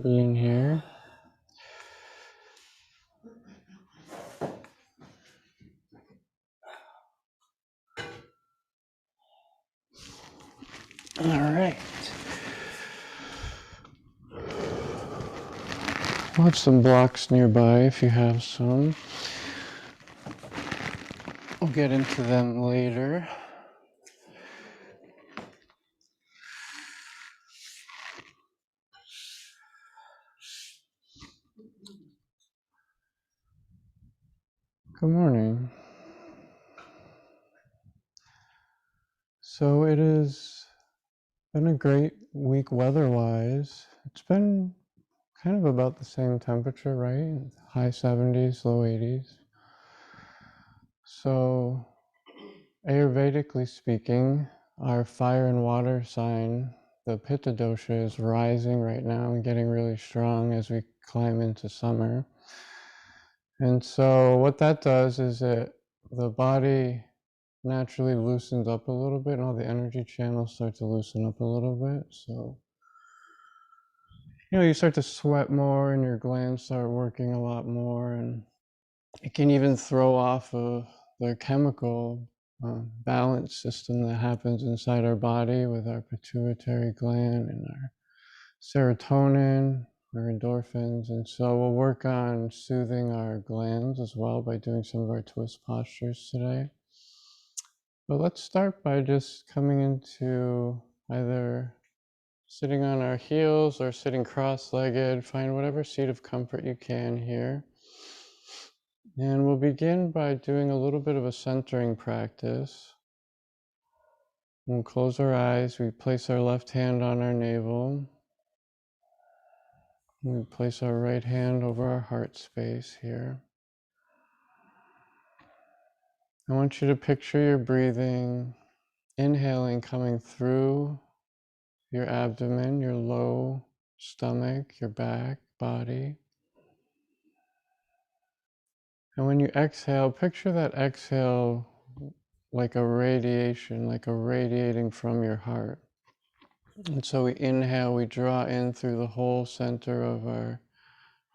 being here. All right. We'll have some blocks nearby if you have some. We'll get into them later. Good morning. So it has been a great week weather-wise. It's been kind of about the same temperature, right? High 70s, low 80s. So Ayurvedically speaking, our fire and water sign, the Pitta dosha, is rising right now and getting really strong as we climb into summer. And so what that does is that the body naturally loosens up a little bit and all the energy channels start to loosen up a little bit. So, you start to sweat more and your glands start working a lot more, and it can even throw off the chemical balance system that happens inside our body with our pituitary gland and our serotonin, our endorphins. And so we'll work on soothing our glands as well by doing some of our twist postures today. But let's start by just coming into either sitting on our heels or sitting cross-legged. Find whatever seat of comfort you can here. And we'll begin by doing a little bit of a centering practice. We'll close our eyes. We place our left hand on our navel. We place our right hand over our heart space here. I want you to picture your breathing, inhaling, coming through your abdomen, your low stomach, your back, body. And when you exhale, picture that exhale like a radiation, like a radiating from your heart. And so we inhale, we draw in through the whole center of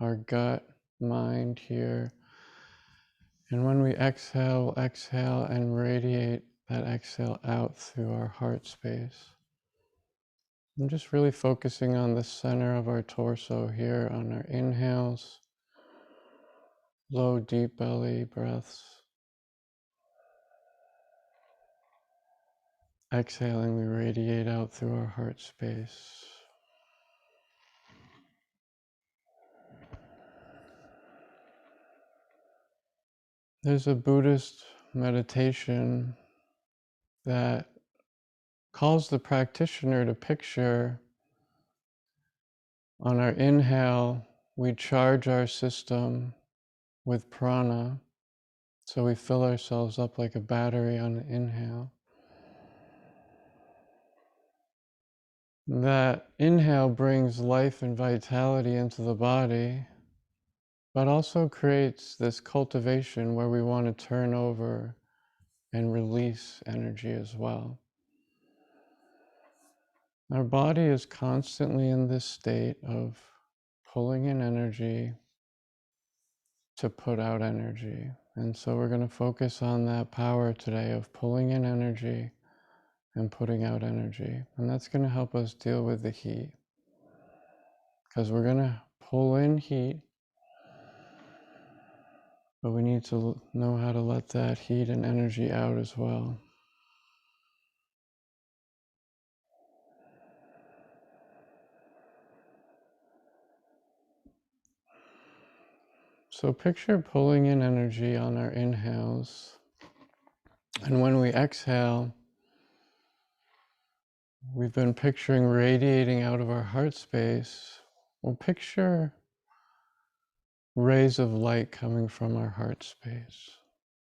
our gut, mind here. And when we exhale, we'll exhale and radiate that exhale out through our heart space. I'm just really focusing on the center of our torso here on our inhales, low, deep belly breaths. Exhaling, we radiate out through our heart space. There's a Buddhist meditation that calls the practitioner to picture on our inhale, we charge our system with prana. So we fill ourselves up like a battery on the inhale. That inhale brings life and vitality into the body, but also creates this cultivation where we want to turn over and release energy as well. Our body is constantly in this state of pulling in energy to put out energy. And so we're going to focus on that power today of pulling in energy and putting out energy. And that's going to help us deal with the heat. Because we're going to pull in heat, but we need to know how to let that heat and energy out as well. So picture pulling in energy on our inhales. And when we exhale, we've been picturing radiating out of our heart space. We'll picture rays of light coming from our heart space.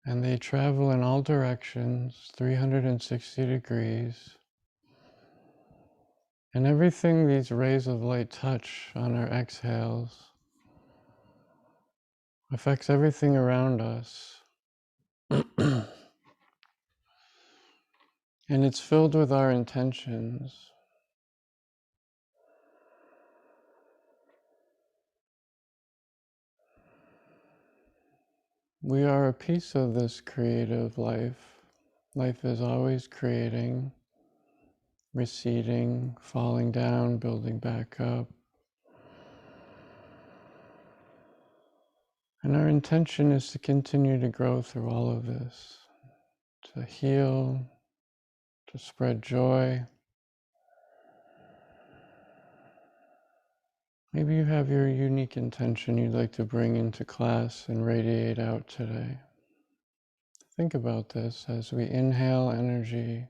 And they travel in all directions, 360 degrees. And everything these rays of light touch on our exhales affects everything around us. And it's filled with our intentions. We are a piece of this creative life. Life is always creating, receding, falling down, building back up. And our intention is to continue to grow through all of this, to heal, to spread joy. Maybe you have your unique intention you'd like to bring into class and radiate out today. Think about this as we inhale energy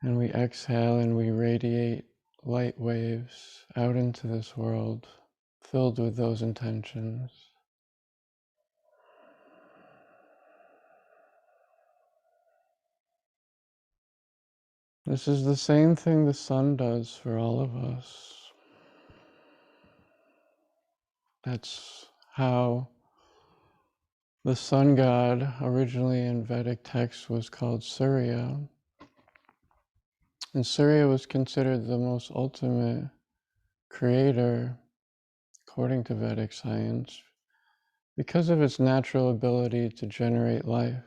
and we exhale and we radiate light waves out into this world filled with those intentions. This is the same thing the sun does for all of us. That's how the sun god, originally in Vedic texts, was called Surya. And Surya was considered the most ultimate creator, according to Vedic science, because of its natural ability to generate life.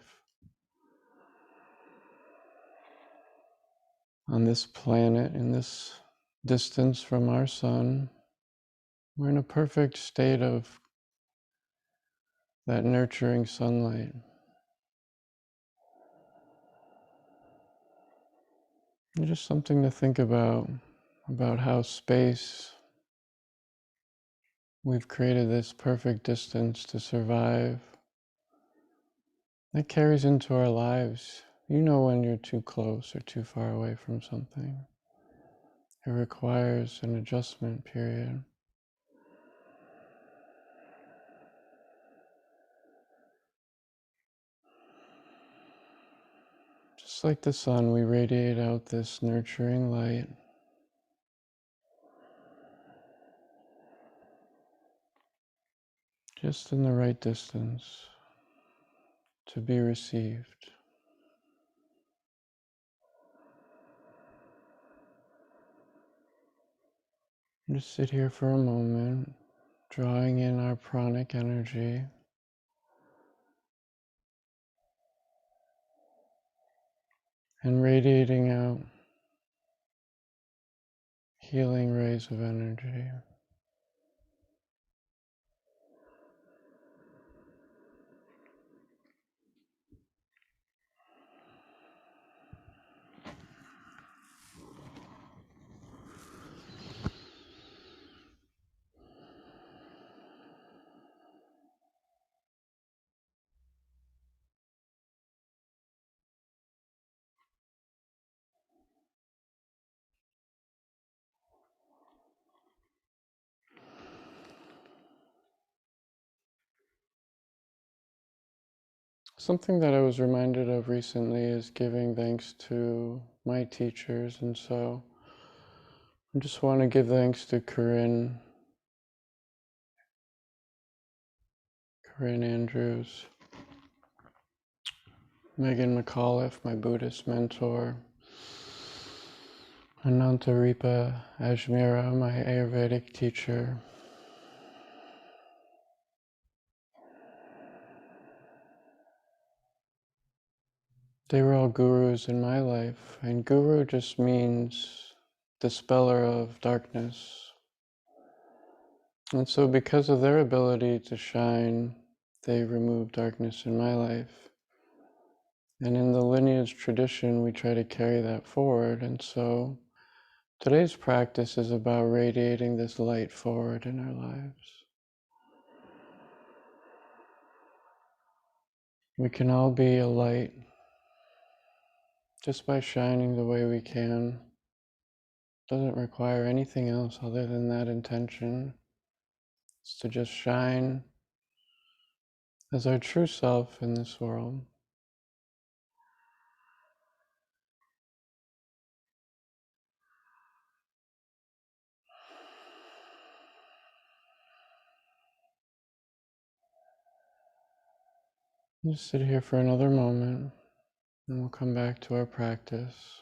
On this planet, in this distance from our sun, we're in a perfect state of that nurturing sunlight. And just something to think about how space, we've created this perfect distance to survive. That carries into our lives. You know when you're too close or too far away from something. It requires an adjustment period. Just like the sun, we radiate out this nurturing light. Just in the right distance to be received. Just sit here for a moment, drawing in our pranic energy. And radiating out healing rays of energy. Something that I was reminded of recently is giving thanks to my teachers, and so I just want to give thanks to Corinne Andrews, Megan McAuliffe, my Buddhist mentor, Anantaripa Ajmera, my Ayurvedic teacher. They were all gurus in my life, and guru just means dispeller of darkness. And so because of their ability to shine, they removed darkness in my life. And in the lineage tradition, we try to carry that forward. And so today's practice is about radiating this light forward in our lives. We can all be a light just by shining the way we can. Doesn't require anything else other than that intention. It's to just shine as our true self in this world. Just sit here for another moment, and we'll come back to our practice.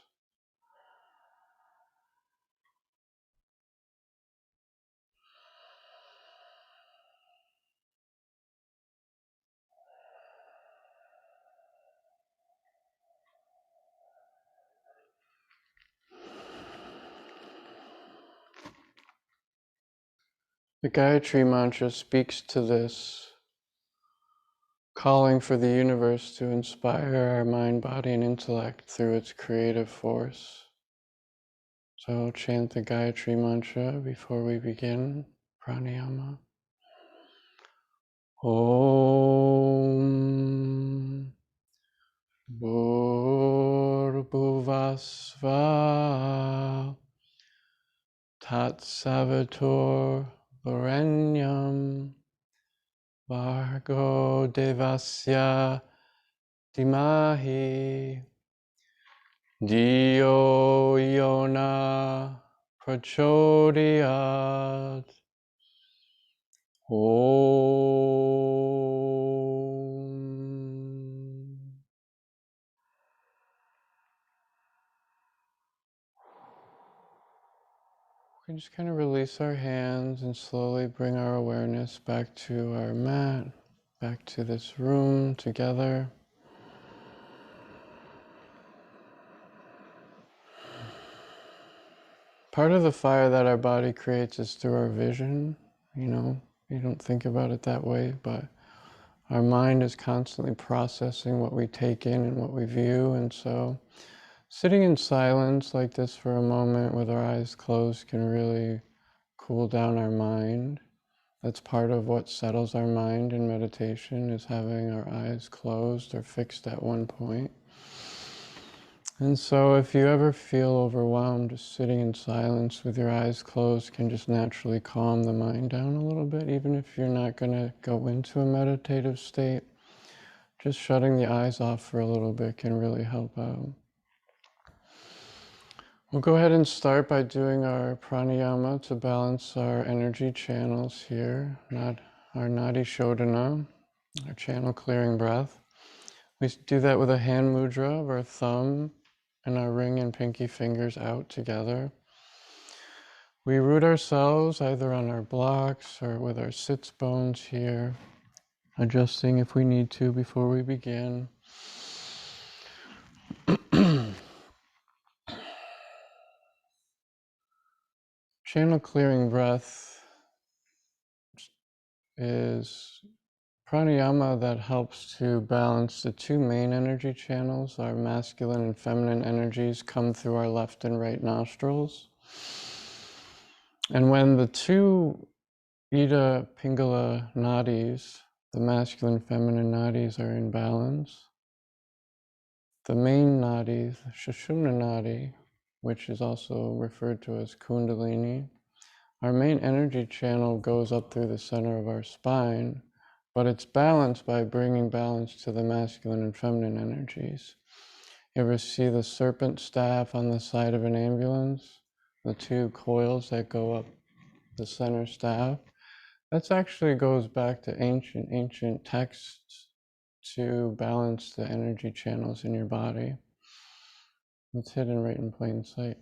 The Gayatri mantra speaks to this, calling for the universe to inspire our mind, body, and intellect through its creative force. So chant the Gayatri mantra before we begin pranayama. Om Bhurbhuvasvaha Tat Savitur Varenyam Bhargo Devasya Dimahi Dio Yona Prachodiyat. Om. We can just kind of release our hands and slowly bring our awareness back to our mat, back to this room together. Part of the fire that our body creates is through our vision. You don't think about it that way, but our mind is constantly processing what we take in and what we view. And so sitting in silence like this for a moment with our eyes closed can really cool down our mind. That's part of what settles our mind in meditation, is having our eyes closed or fixed at one point. And so if you ever feel overwhelmed, just sitting in silence with your eyes closed can just naturally calm the mind down a little bit, even if you're not going to go into a meditative state. Just shutting the eyes off for a little bit can really help out. We'll go ahead and start by doing our pranayama to balance our energy channels here, not our nadi shodhana, our channel clearing breath. We do that with a hand mudra of our thumb and our ring and pinky fingers out together. We root ourselves either on our blocks or with our sits bones here, adjusting if we need to before we begin. Channel clearing breath is pranayama that helps to balance the two main energy channels. Our masculine and feminine energies come through our left and right nostrils. And when the two Ida Pingala nadis, the masculine feminine nadis, are in balance, the main nadi, the Sushumna nadi, which is also referred to as Kundalini, our main energy channel goes up through the center of our spine, but it's balanced by bringing balance to the masculine and feminine energies. You ever see the serpent staff on the side of an ambulance? The two coils that go up the center staff? That actually goes back to ancient texts to balance the energy channels in your body. It's hidden right in plain sight.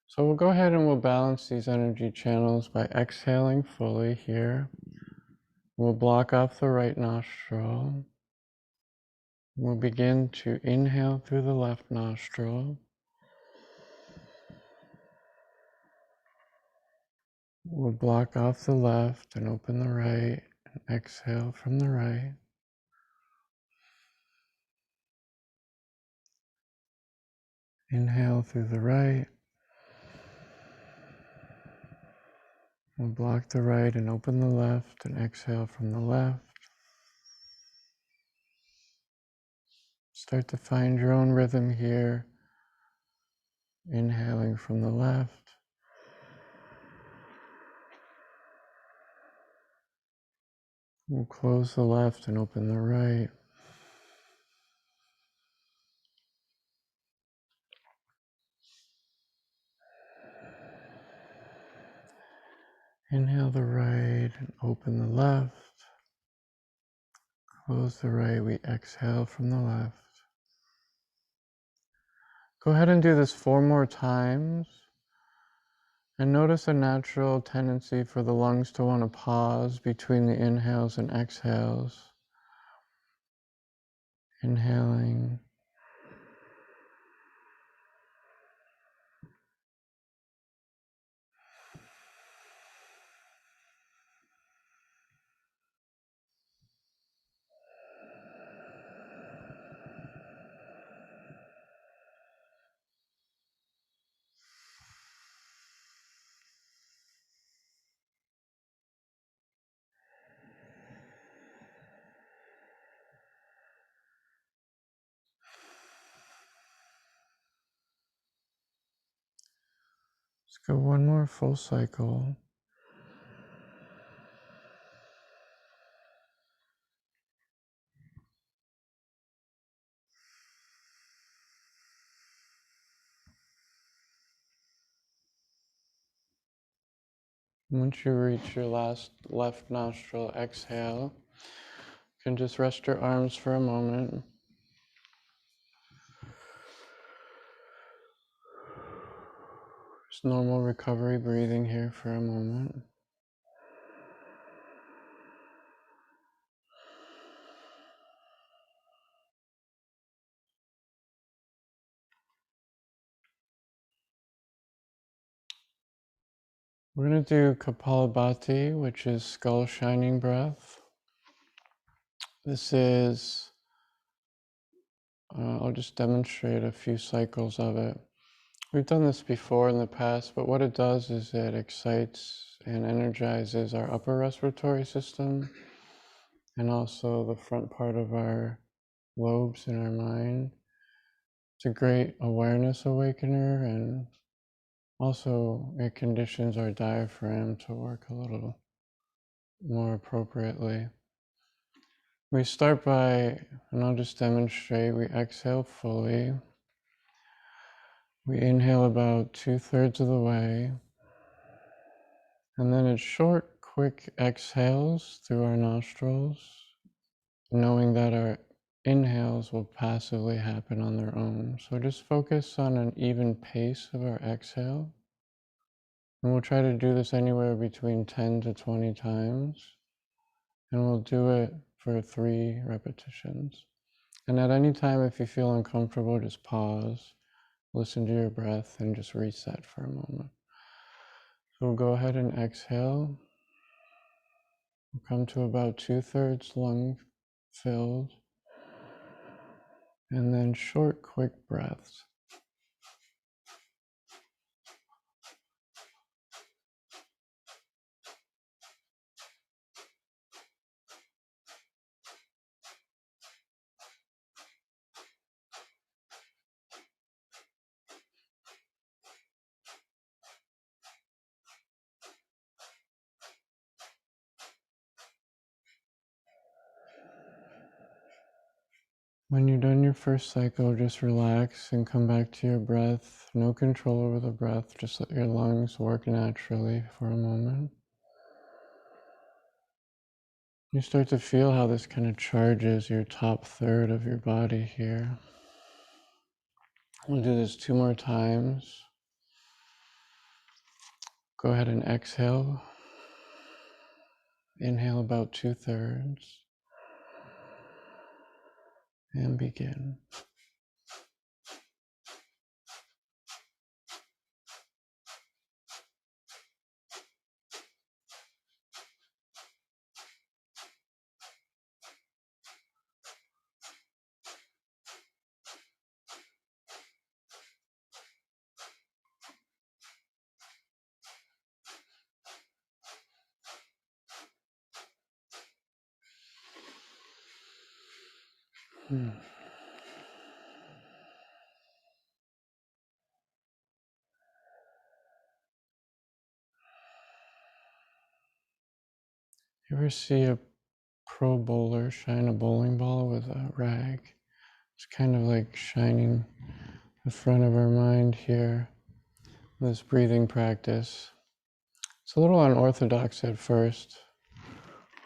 So we'll go ahead and we'll balance these energy channels by exhaling fully here. We'll block off the right nostril. We'll begin to inhale through the left nostril. We'll block off the left and open the right and exhale from the right. Inhale through the right. We'll block the right and open the left and exhale from the left. Start to find your own rhythm here. Inhaling from the left. We'll close the left and open the right. Inhale the right and open the left. Close the right, we exhale from the left. Go ahead and do this 4 more times. And notice a natural tendency for the lungs to want to pause between the inhales and exhales. Inhaling. Let's go one more full cycle. Once you reach your last left nostril exhale, you can just rest your arms for a moment. Just normal recovery breathing here for a moment. We're going to do Kapalabhati, which is skull shining breath. This is, I'll just demonstrate a few cycles of it. We've done this before in the past, but what it does is it excites and energizes our upper respiratory system and also the front part of our lobes in our mind. It's a great awareness awakener, and also it conditions our diaphragm to work a little more appropriately. We start by, and I'll just demonstrate, we exhale fully. We inhale about 2/3 of the way, and then it's short, quick exhales through our nostrils, knowing that our inhales will passively happen on their own. So just focus on an even pace of our exhale. And we'll try to do this anywhere between 10 to 20 times. And we'll do it for 3 repetitions. And at any time, if you feel uncomfortable, just pause, listen to your breath, and just reset for a moment. So we'll go ahead and exhale. We'll come to about 2/3 lung filled. And then short, quick breaths. When you're done your first cycle, just relax and come back to your breath. No control over the breath, just let your lungs work naturally for a moment. You start to feel how this kind of charges your top third of your body here. We'll do this 2 more times. Go ahead and exhale. Inhale about 2/3. And begin. You ever see a pro bowler shine a bowling ball with a rag? It's kind of like shining the front of our mind here, this breathing practice. It's a little unorthodox at first,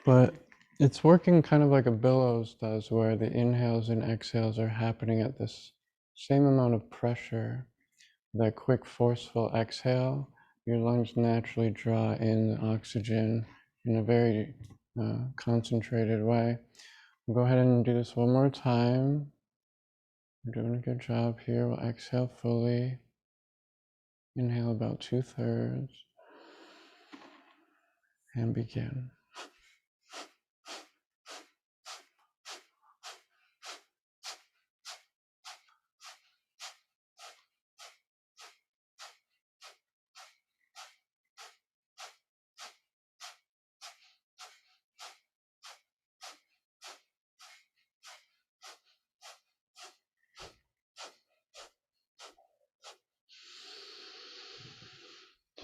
but it's working kind of like a billows does, where the inhales and exhales are happening at this same amount of pressure. That quick, forceful exhale, your lungs naturally draw in the oxygen in a very concentrated way. We'll go ahead and do this one more time. We're doing a good job here. We'll exhale fully. Inhale about 2/3. And begin.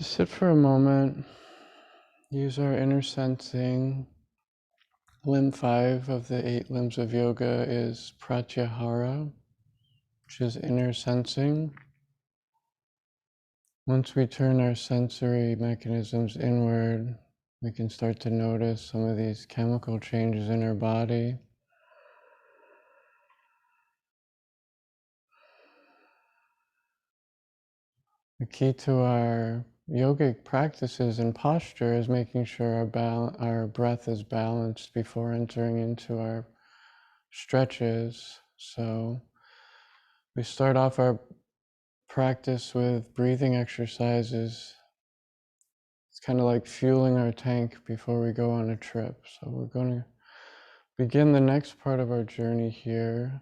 Just sit for a moment. Use our inner sensing. Limb 5 of the 8 limbs of yoga is pratyahara, which is inner sensing. Once we turn our sensory mechanisms inward, we can start to notice some of these chemical changes in our body. The key to our yogic practices and posture is making sure our breath is balanced before entering into our stretches. So we start off our practice with breathing exercises. It's kind of like fueling our tank before we go on a trip. So we're going to begin the next part of our journey here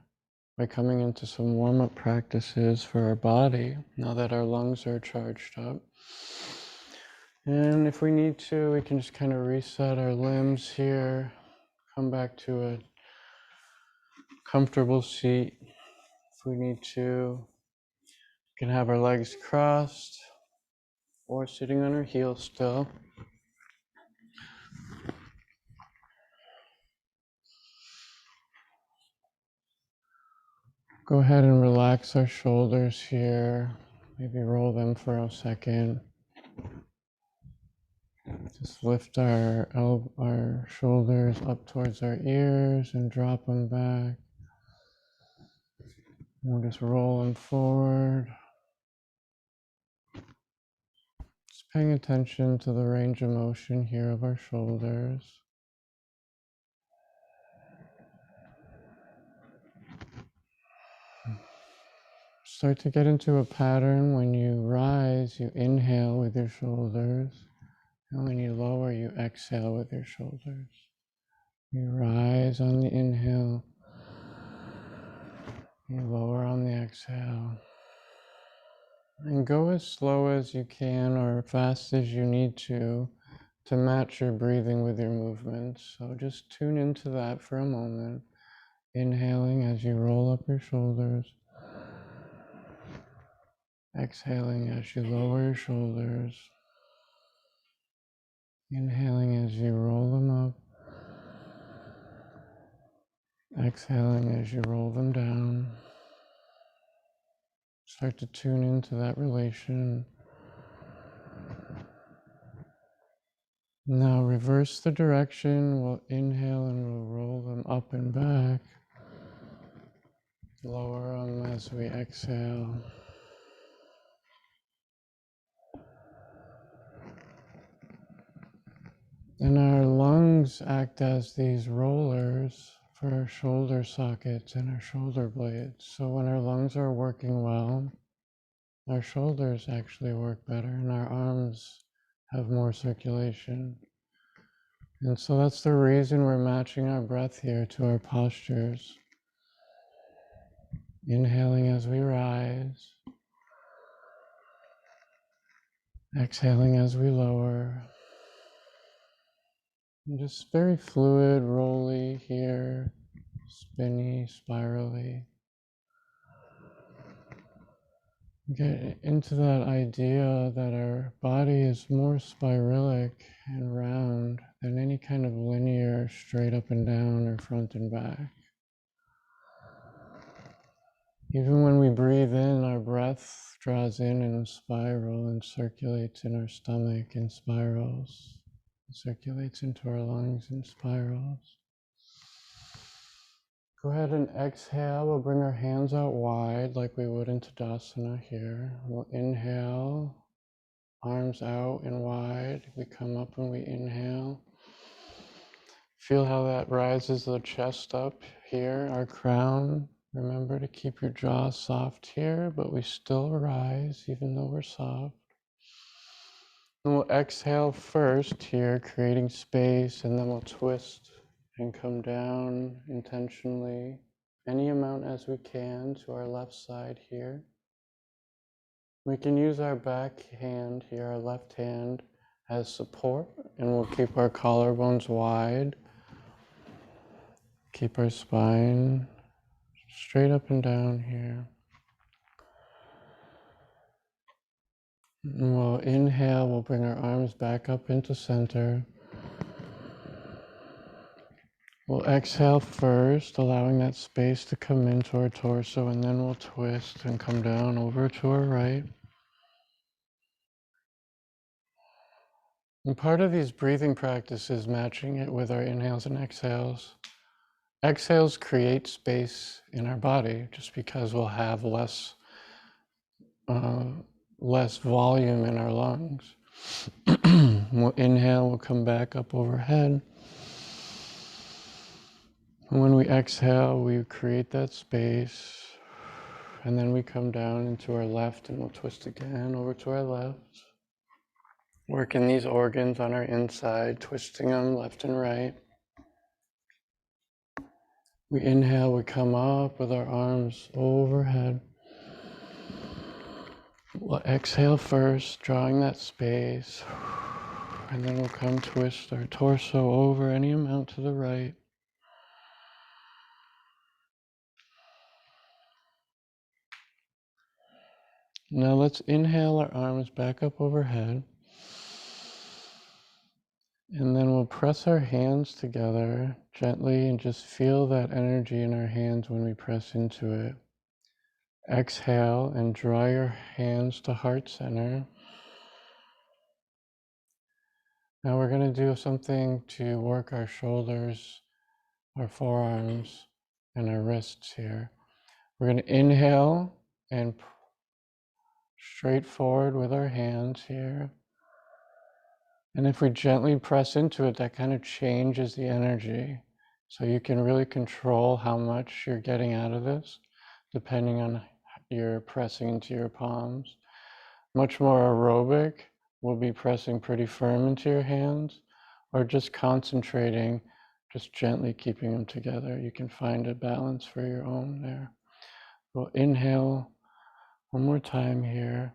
by coming into some warm-up practices for our body now that our lungs are charged up. And if we need to, we can just kind of reset our limbs here, come back to a comfortable seat. If we need to, we can have our legs crossed or sitting on our heels still. Go ahead and relax our shoulders here. Maybe roll them for a second. Just lift our shoulders up towards our ears and drop them back. We'll just roll them forward. Just paying attention to the range of motion here of our shoulders. Start to get into a pattern. When you rise, you inhale with your shoulders. And when you lower, you exhale with your shoulders. You rise on the inhale. You lower on the exhale. And go as slow as you can or fast as you need to match your breathing with your movements. So just tune into that for a moment. Inhaling as you roll up your shoulders. Exhaling as you lower your shoulders. Inhaling as you roll them up. Exhaling as you roll them down. Start to tune into that relation. Now reverse the direction. We'll inhale and we'll roll them up and back. Lower them as we exhale. And our lungs act as these rollers for our shoulder sockets and our shoulder blades. So when our lungs are working well, our shoulders actually work better and our arms have more circulation. And so that's the reason we're matching our breath here to our postures. Inhaling as we rise. Exhaling as we lower. And just very fluid, rolly here, spinny, spirally. Get into that idea that our body is more spiralic and round than any kind of linear, straight up and down or front and back. Even when we breathe in, our breath draws in a spiral and circulates in our stomach in spirals. It circulates into our lungs in spirals. Go ahead and exhale. We'll bring our hands out wide like we would in Tadasana here. We'll inhale, arms out and wide. We come up and we inhale. Feel how that rises the chest up here, our crown. Remember to keep your jaw soft here, but we still rise even though we're soft. And we'll exhale first here, creating space, and then we'll twist and come down intentionally, any amount as we can, to our left side here. We can use our back hand here, our left hand, as support, and we'll keep our collarbones wide. Keep our spine straight up and down here. And we'll inhale, we'll we'll bring our arms back up into center. We'll exhale first, allowing that space to come into our torso, and then we'll twist and come down over to our right. And part of these breathing practices, matching it with our inhales and exhales. Exhales create space in our body just because we'll have less volume in our lungs. We'll inhale, we'll come back up overhead. And when we exhale, we create that space. And then we come down into our left and we'll twist again over to our left. Working these organs on our inside, twisting them left and right. We inhale, we come up with our arms overhead. We'll exhale first, drawing that space. And then we'll come twist our torso over any amount to the right. Now let's inhale our arms back up overhead. And then we'll press our hands together gently and just feel that energy in our hands when we press into it. Exhale and draw your hands to heart center. Now we're going to do something to work our shoulders, our forearms, and our wrists here. We're going to inhale and straight forward with our hands here. And if we gently press into it, that kind of changes the energy. So you can really control how much you're getting out of this, depending on your pressing into your palms. Much more aerobic will be pressing pretty firm into your hands, or just concentrating, just gently keeping them together. You can find a balance for your own there. We'll inhale one more time here.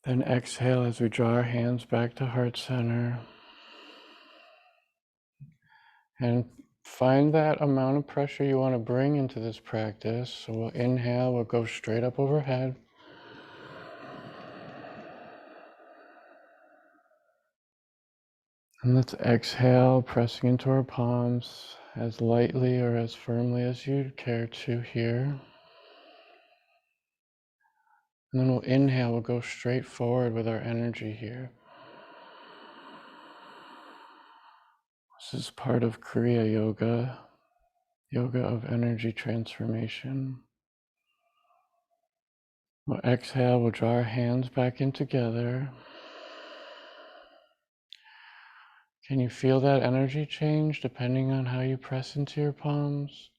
Then exhale as we draw our hands back to heart center. And find that amount of pressure you want to bring into this practice. So we'll inhale, we'll go straight up overhead. And let's exhale, pressing into our palms as lightly or as firmly as you care to here. And then we'll inhale, we'll go straight forward with our energy here. This is part of Kriya Yoga, yoga of energy transformation. We'll exhale, we'll draw our hands back in together. Can you feel that energy change depending on how you press into your palms?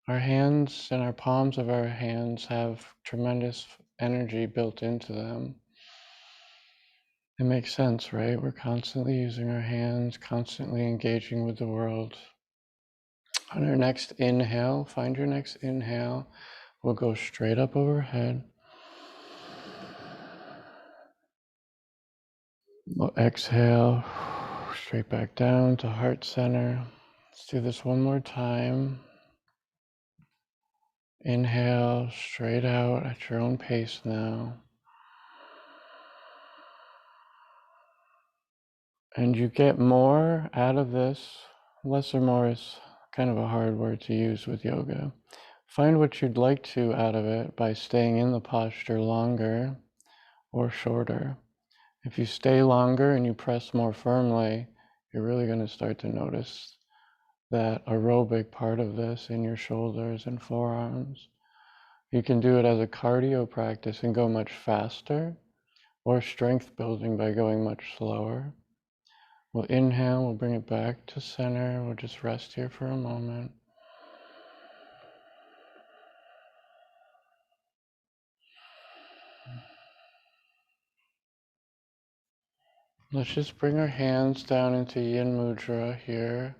Our hands and our palms of our hands have tremendous energy built into them. It makes sense, right? We're constantly using our hands, constantly engaging with the world. On our next inhale, find your next inhale. We'll go straight up overhead. We'll exhale, straight back down to heart center. Let's do this one more time. Inhale, straight out at your own pace now. And you get more out of this. Less or more is kind of a hard word to use with yoga. Find what you'd like to out of it by staying in the posture longer or shorter. If you stay longer and you press more firmly, you're really going to start to notice that aerobic part of this in your shoulders and forearms. You can do it as a cardio practice and go much faster, or strength building by going much slower. We'll inhale, we'll bring it back to center. We'll just rest here for a moment. Let's just bring our hands down into Yin Mudra here.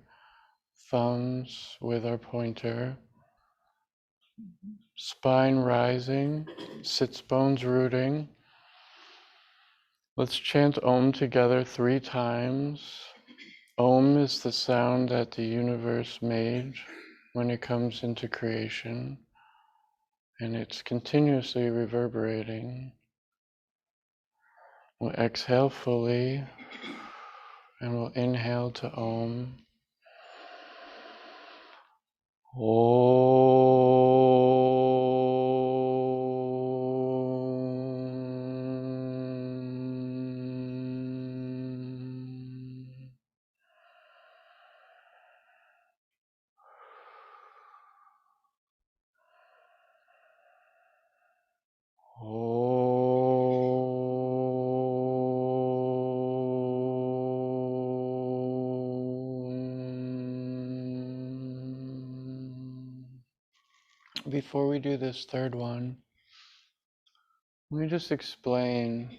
Thumbs with our pointer. Spine rising, sits bones rooting. Let's chant Om together 3 times. Om is the sound that the universe made when it comes into creation, and it's continuously reverberating. We'll exhale fully, and we'll inhale to Om. Before we do this third one, let me just explain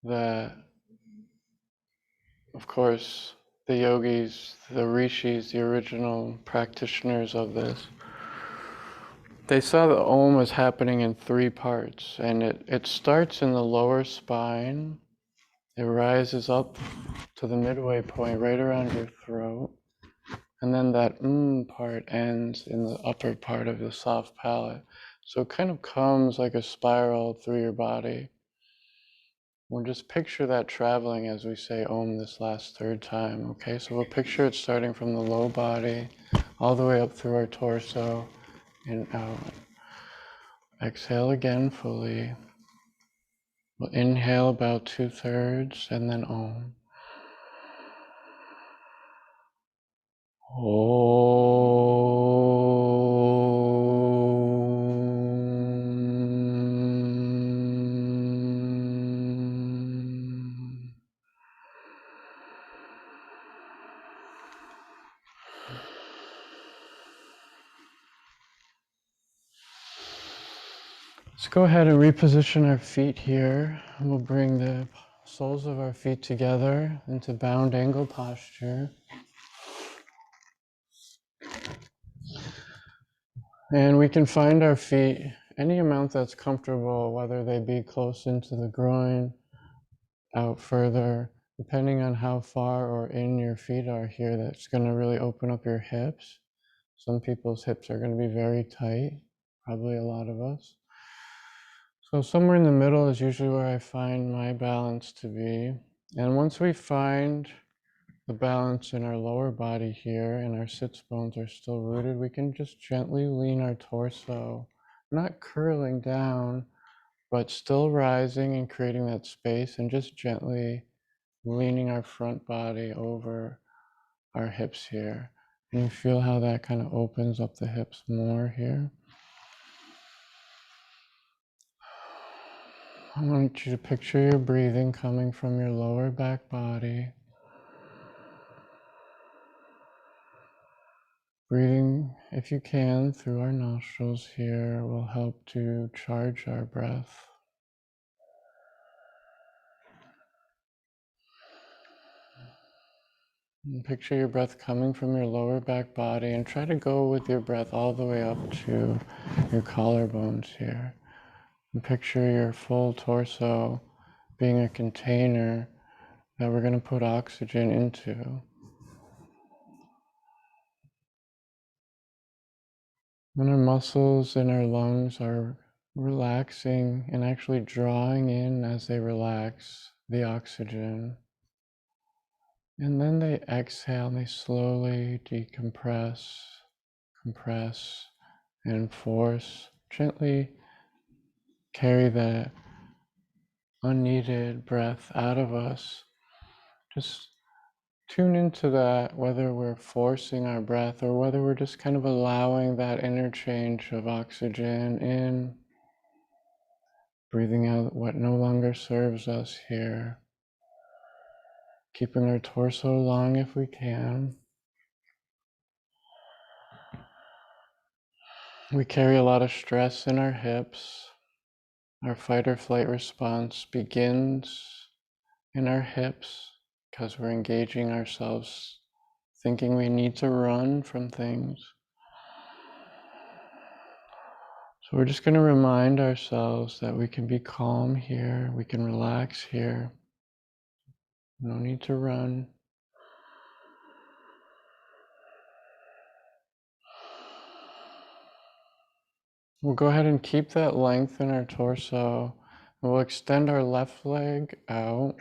that, of course, the yogis, the rishis, the original practitioners of this, they saw the Om was happening in three parts, and it starts in the lower spine. It rises up to the midway point right around your throat, and then that part ends in the upper part of the soft palate. So it kind of comes like a spiral through your body. We'll just picture that traveling as we say Om this last third time, okay? So we'll picture it starting from the low body all the way up through our torso and out. Exhale again fully. We'll inhale about 2/3 and then Om. Let's go ahead and reposition our feet here. We'll bring the soles of our feet together into bound angle posture. And we can find our feet any amount that's comfortable, whether they be close into the groin, out further, depending on how far or in your feet are here. That's going to really open up your hips. Some people's hips are going to be very tight, probably a lot of us. So somewhere in the middle is usually where I find my balance to be. And once we find the balance in our lower body here and our sits bones are still rooted, we can just gently lean our torso, not curling down, but still rising and creating that space, and just gently leaning our front body over our hips here. And you feel how that kind of opens up the hips more here. I want you to picture your breathing coming from your lower back body. Breathing, if you can, through our nostrils here will help to charge our breath. And picture your breath coming from your lower back body, and try to go with your breath all the way up to your collarbones here. And picture your full torso being a container that we're going to put oxygen into. When our muscles in our lungs are relaxing and actually drawing in as they relax the oxygen, and then they exhale and they slowly decompress, compress, and force, gently carry that unneeded breath out of us. Just tune into that, whether we're forcing our breath or whether we're just kind of allowing that interchange of oxygen in, breathing out what no longer serves us here, keeping our torso long if we can. We carry a lot of stress in our hips. Our fight or flight response begins in our hips because we're engaging ourselves, thinking we need to run from things. So we're just going to remind ourselves that we can be calm here, we can relax here, no need to run. We'll go ahead and keep that length in our torso We'll extend our left leg out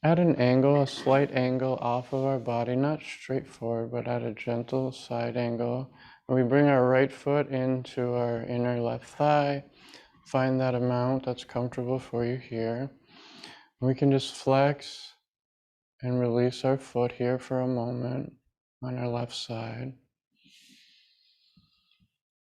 at an angle, a slight angle off of our body, not straight forward, but at a gentle side angle. And we bring our right foot into our inner left thigh. Find that amount that's comfortable for you here. We can just flex and release our foot here for a moment on our left side.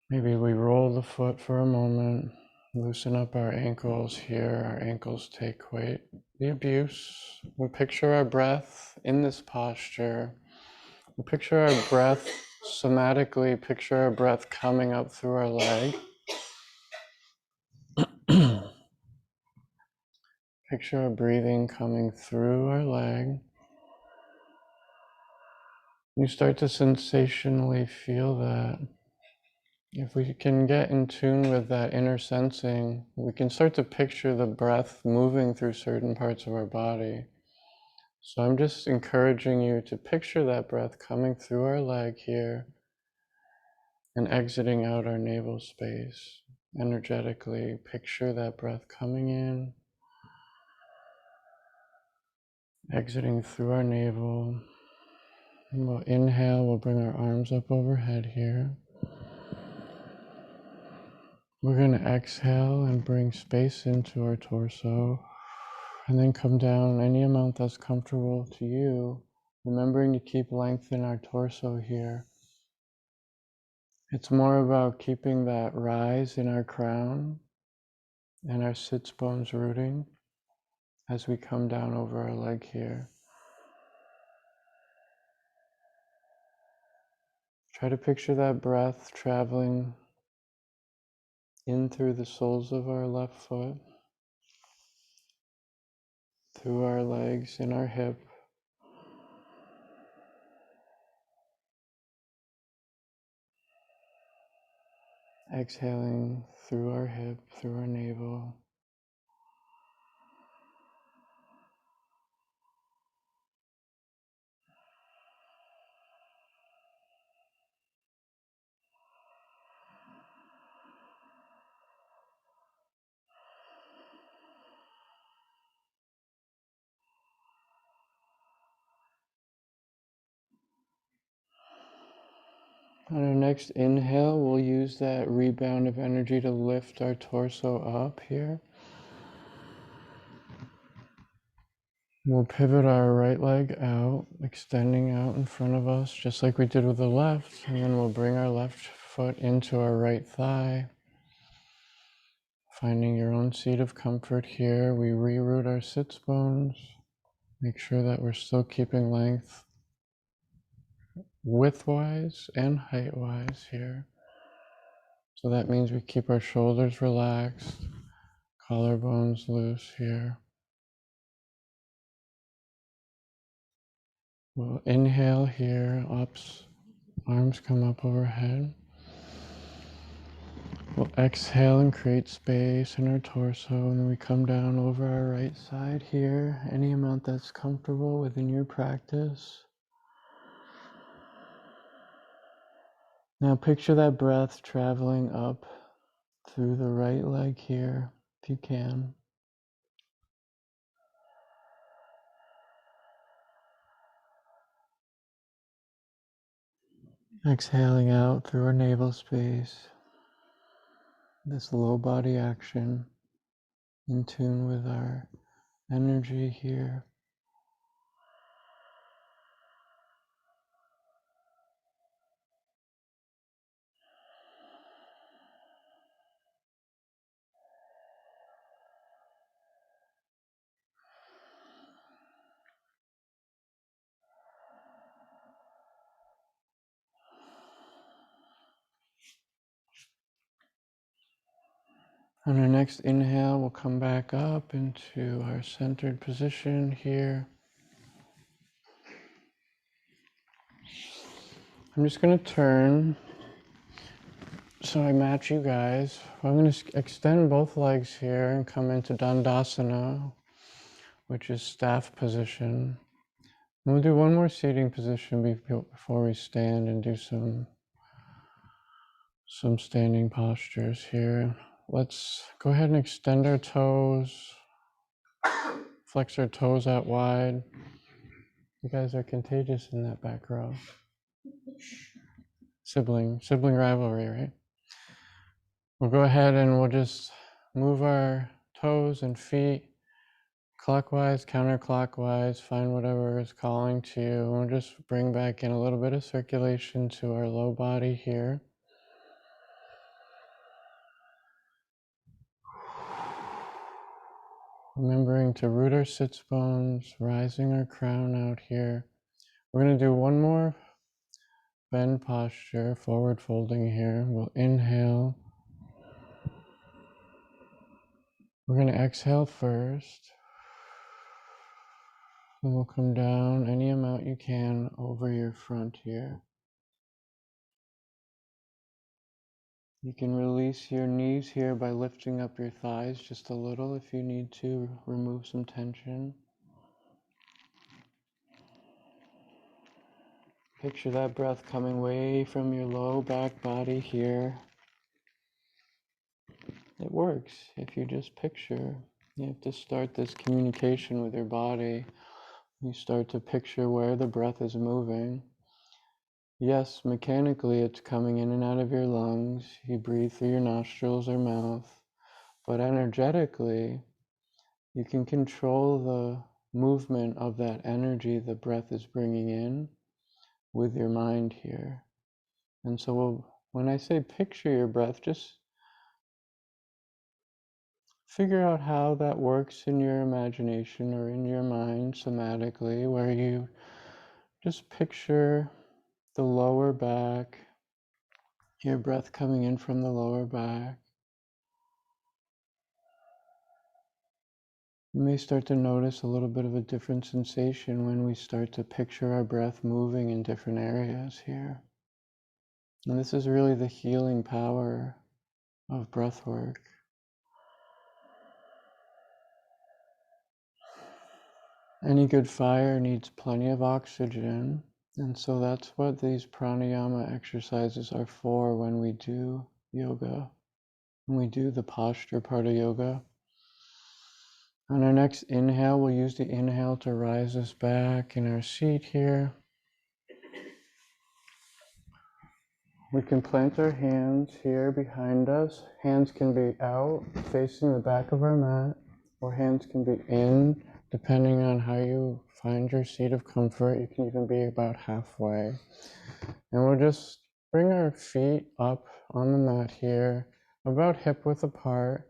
Maybe we roll the foot for a moment, loosen up our ankles here. Our ankles take weight. The abuse. We picture our breath in this posture. We picture our breath somatically, picture our breath coming up through our leg. Picture our breathing coming through our leg. You start to sensationally feel that. If we can get in tune with that inner sensing, we can start to picture the breath moving through certain parts of our body. So I'm just encouraging you to picture that breath coming through our leg here and exiting out our navel space. Energetically picture that breath coming in, exiting through our navel. And we'll inhale, we'll bring our arms up overhead here. We're going to exhale and bring space into our torso, and then come down any amount that's comfortable to you, remembering to keep length in our torso here. It's more about keeping that rise in our crown and our sits bones rooting as we come down over our leg here. Try to picture that breath traveling in through the soles of our left foot, through our legs and our hip. Exhaling through our hip, through our navel. On our next inhale, we'll use that rebound of energy to lift our torso up here. We'll pivot our right leg out, extending out in front of us, just like we did with the left, and then we'll bring our left foot into our right thigh. Finding your own seat of comfort here, we reroot our sits bones. Make sure that we're still keeping length width-wise and height-wise here. So that means we keep our shoulders relaxed, collarbones loose here. We'll inhale here, arms come up overhead. We'll exhale and create space in our torso, and then we come down over our right side here, any amount that's comfortable within your practice. Now picture that breath traveling up through the right leg here, if you can. Exhaling out through our navel space. This low body action in tune with our energy here. On our next inhale, we'll come back up into our centered position here. I'm just going to turn so I match you guys. I'm going to extend both legs here and come into Dandasana, which is staff position. And we'll do one more seating position before we stand and do some standing postures here. Let's go ahead and extend our toes, flex our toes out wide. You guys are contagious in that back row. Sibling rivalry, right? We'll go ahead and we'll just move our toes and feet clockwise, counterclockwise, find whatever is calling to you. We'll just bring back in a little bit of circulation to our low body here. Remembering to root our sits bones, rising our crown out here. We're going to do one more bend posture, forward folding here. We'll inhale. We're going to exhale first. Then we'll come down any amount you can over your front here. You can release your knees here by lifting up your thighs just a little if you need to remove some tension. Picture that breath coming way from your low back body here. It works if you just picture. You have to start this communication with your body. You start to picture where the breath is moving. Yes, mechanically it's coming in and out of your lungs. You breathe through your nostrils or mouth. But energetically, you can control the movement of that energy the breath is bringing in with your mind here. And so when I say picture your breath, just figure out how that works in your imagination or in your mind somatically, where you just picture the lower back, your breath coming in from the lower back. You may start to notice a little bit of a different sensation when we start to picture our breath moving in different areas here. And this is really the healing power of breath work. Any good fire needs plenty of oxygen, and so that's what these pranayama exercises are for when we do yoga, when we do the posture part of yoga. On our next inhale, we'll use the inhale to rise us back in our seat here. We can plant our hands here behind us. Hands can be out, facing the back of our mat, or hands can be in, depending on how you find your seat of comfort. You can even be about halfway. And we'll just bring our feet up on the mat here, about hip width apart.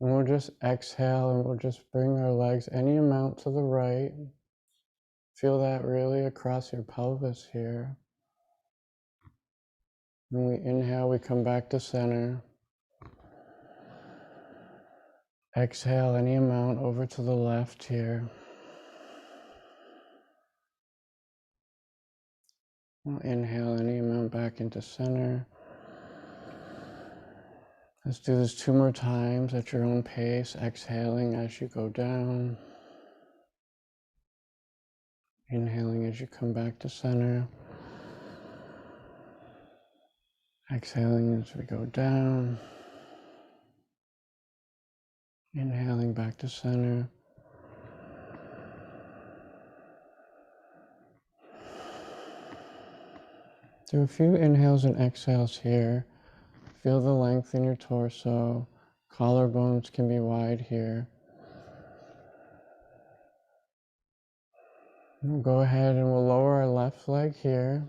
And we'll just exhale and we'll just bring our legs any amount to the right. Feel that really across your pelvis here. When we inhale, we come back to center. Exhale any amount over to the left here. We'll inhale any amount back into center. Let's do this 2 more times at your own pace, exhaling as you go down. Inhaling as you come back to center. Exhaling as we go down. Inhaling back to center. Do a few inhales and exhales here. Feel the length in your torso. Collarbones can be wide here. We'll go ahead and we'll lower our left leg here.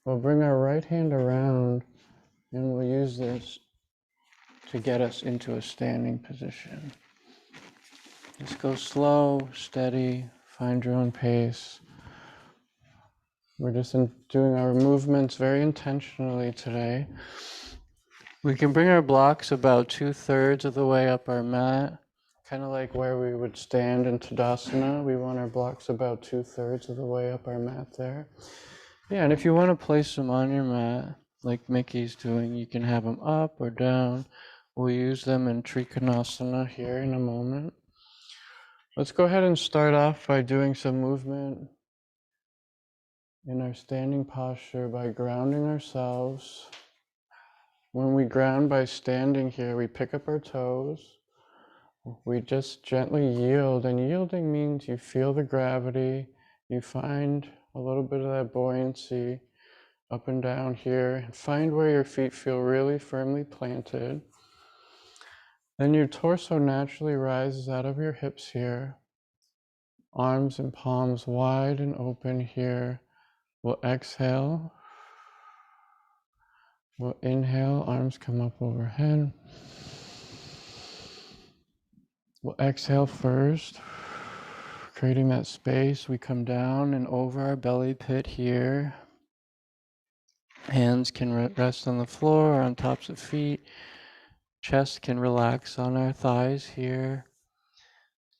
We'll bring our right hand around and we'll use this to get us into a standing position. Just go slow, steady, find your own pace. We're just doing our movements very intentionally today. We can bring our blocks about 2/3 of the way up our mat, kind of like where we would stand in Tadasana. We want our blocks about 2/3 of the way up our mat there. Yeah, and if you want to place them on your mat, like Mickey's doing, you can have them up or down. We'll use them in Trikonasana here in a moment. Let's go ahead and start off by doing some movement in our standing posture by grounding ourselves When we ground by standing here, we pick up our toes. We just gently yield, and yielding means you feel the gravity, you find a little bit of that buoyancy up and down here, and find where your feet feel really firmly planted. Then your torso naturally rises out of your hips here, arms and palms wide and open here. We'll exhale. We'll inhale, arms come up overhead. We'll exhale first, creating that space. We come down and over our belly pit here. Hands can rest on the floor or on tops of feet. Chest can relax on our thighs here.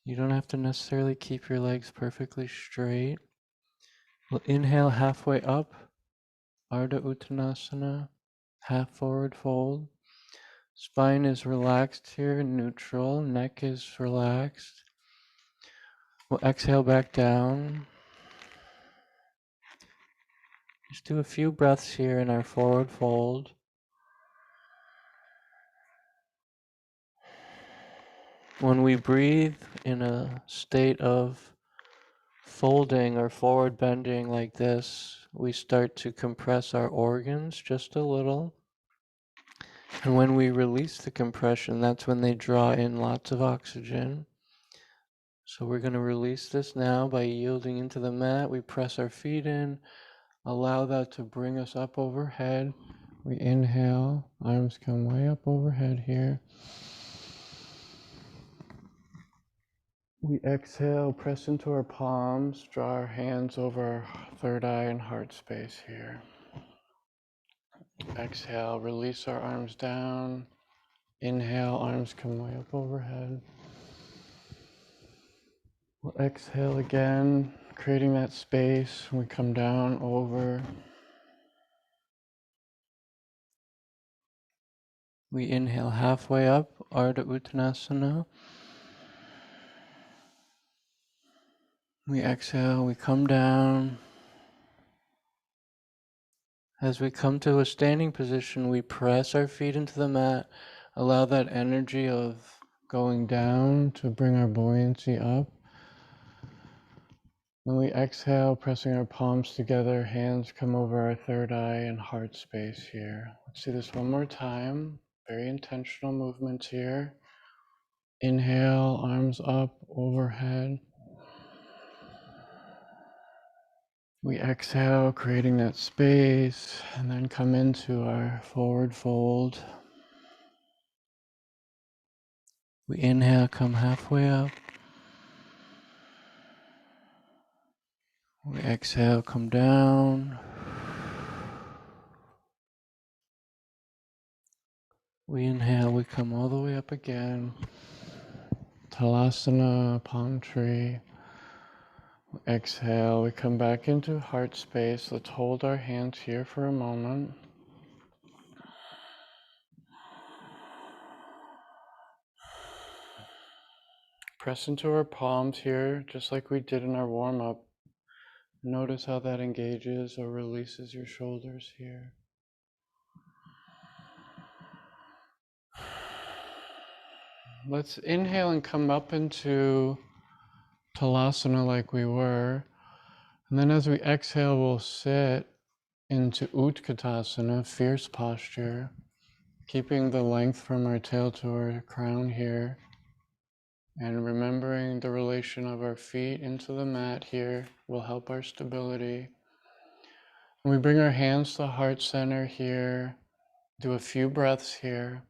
You don't have to necessarily keep your legs perfectly straight. We'll inhale halfway up, Ardha Uttanasana, half forward fold. Spine is relaxed here, neutral, neck is relaxed. We'll exhale back down. Just do a few breaths here in our forward fold. When we breathe in a state of folding or forward bending like this, we start to compress our organs just a little. And when we release the compression, that's when they draw in lots of oxygen. So we're going to release this now by yielding into the mat. We press our feet in, allow that to bring us up overhead. We inhale, arms come way up overhead here. We exhale, press into our palms, draw our hands over our third eye and heart space here. Exhale, release our arms down. Inhale, arms come way up overhead. We'll exhale again, creating that space. We come down over. We inhale halfway up, Ardha Uttanasana. We exhale, we come down. As we come to a standing position, we press our feet into the mat, allow that energy of going down to bring our buoyancy up. When we exhale, pressing our palms together, hands come over our third eye and heart space here. Let's do this one more time. Very intentional movements here. Inhale, arms up overhead. We exhale, creating that space, and then come into our forward fold. We inhale, come halfway up. We exhale, come down. We inhale, we come all the way up again. Talasana, palm tree. Exhale, we come back into heart space. Let's hold our hands here for a moment. Press into our palms here, just like we did in our warm-up. Notice how that engages or releases your shoulders here. Let's inhale and come up into Talasana like we were. And then as we exhale, we'll sit into Utkatasana, fierce posture, keeping the length from our tail to our crown here. And remembering the relation of our feet into the mat here will help our stability. And we bring our hands to the heart center here, do a few breaths here.